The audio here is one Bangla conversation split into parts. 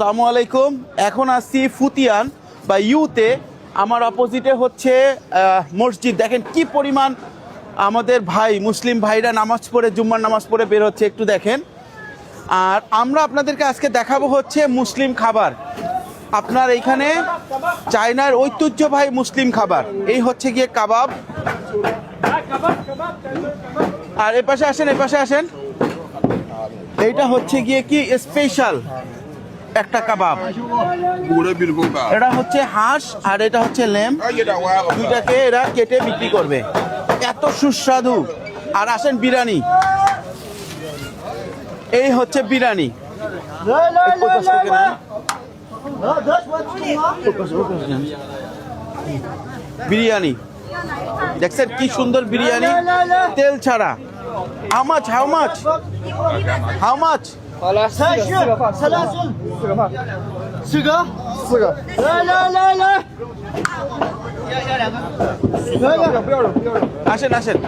আসসালামু আলাইকুম। এখন আসছি ফুতিয়ান বা ইউতে। আমার অপোজিটে হচ্ছে মসজিদ। দেখেন কি পরিমাণ আমাদের ভাই মুসলিম ভাইরা নামাজ পড়ে, জুম্মার নামাজ পড়ে বের হচ্ছে, একটু দেখেন। আর আমরা আপনাদেরকে আজকে দেখাবো হচ্ছে মুসলিম খাবার। আপনার এইখানে চায়নার ঐতিহ্যবাহী মুসলিম খাবার, এই হচ্ছে গিয়ে কাবাব। আর এ পাশে আসেন, এ পাশে আসেন। এইটা হচ্ছে গিয়ে কি স্পেশাল একটা কাবাব। এটা হচ্ছে হাঁস আর এটা হচ্ছে ল্যাম, দুইটাকে এরা কেটে বিক্রি করবে। এত সুস্বাদু। আর আসেন বিরিয়ানি, এই হচ্ছে বিরিয়ানি। বিরিয়ানি দেখছেন কি সুন্দর বিরিয়ানি, তেল ছাড়া। How much, how much, how much? আসেন আসেন।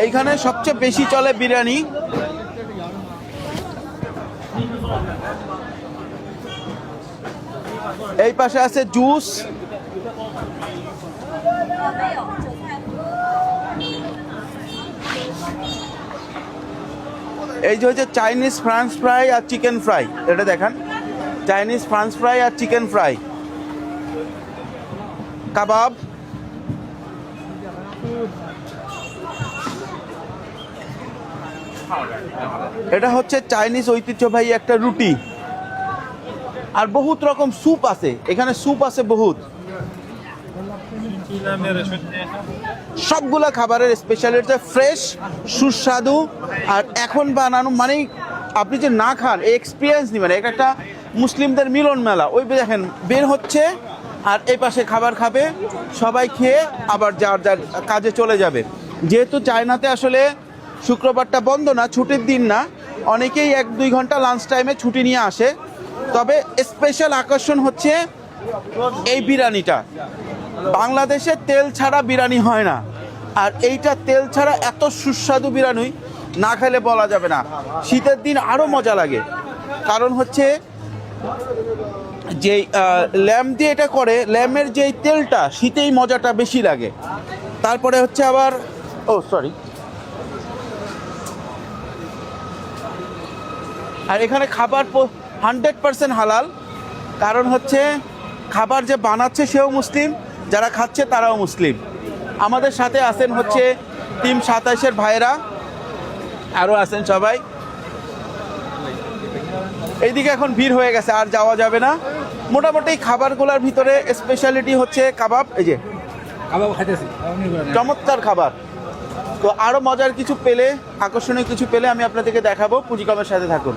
এইখানে সবচেয়ে বেশি চলে বিরিয়ানি। এই পাশে আছে জুস। এই যে হচ্ছে চাইনিজ ফ্রান্স ফ্রাই আর চিকেন ফ্রাই, এটা দেখান। চাইনিজ ফ্রান্স ফ্রাই আর চিকেন ফ্রাই, কাবাব। এটা হচ্ছে চাইনিজ ঐতিহ্যবাহী একটা রুটি। আর বহুত রকম স্যুপ আছে এখানে, স্যুপ আছে বহুত। সবগুলা খাবারের স্পেশালিটি ফ্রেশ, সুস্বাদু। আর এখন বানানো মানে আপনি যে না খান এই এক্সপিরিয়েন্স নেবেন। একটা মুসলিমদের মিলন মেলা, ওই দেখেন বের হচ্ছে আর এই পাশে খাবার খাবে, সবাই খেয়ে আবার যার যার কাজে চলে যাবে। যেহেতু চায়নাতে আসলে শুক্রবারটা বন্ধ না, ছুটির দিন না, অনেকেই 1-2 ঘন্টা লাঞ্চ টাইমে ছুটি নিয়ে আসে। তবে স্পেশাল আকর্ষণ হচ্ছে এই বিরিয়ানিটা। বাংলাদেশে তেল ছাড়া বিরিয়ানি হয় না, আর এইটা তেল ছাড়া এত সুস্বাদু বিরিয়ানি না খেলে বলা যাবে না। শীতের দিন আরও মজা লাগে, কারণ হচ্ছে যে ল্যাম্প দিয়ে এটা করে, ল্যাম্পের যেই তেলটা শীতেই মজাটা বেশি লাগে। তারপরে হচ্ছে আবার সরি। আর এখানে খাবার 100% হালাল, কারণ হচ্ছে খাবার যে বানাচ্ছে সেও মুসলিম, যারা খাচ্ছে তারাও মুসলিম। আমাদের সাথে আছেন হচ্ছে টিম 27-এর ভাইয়েরা, আরও আছেন সবাই। এইদিকে এখন ভিড় হয়ে গেছে, আর যাওয়া যাবে না। মোটামুটি খাবারগুলোর ভিতরে স্পেশালিটি হচ্ছে কাবাব। এই যে কাবাব খাইতেছি, চমৎকার খাবার। তো আরও মজার কিছু পেলে, আকর্ষণীয় কিছু পেলে আমি আপনাদেরকে দেখাবো। পুঁজিকমের সাথে থাকুন।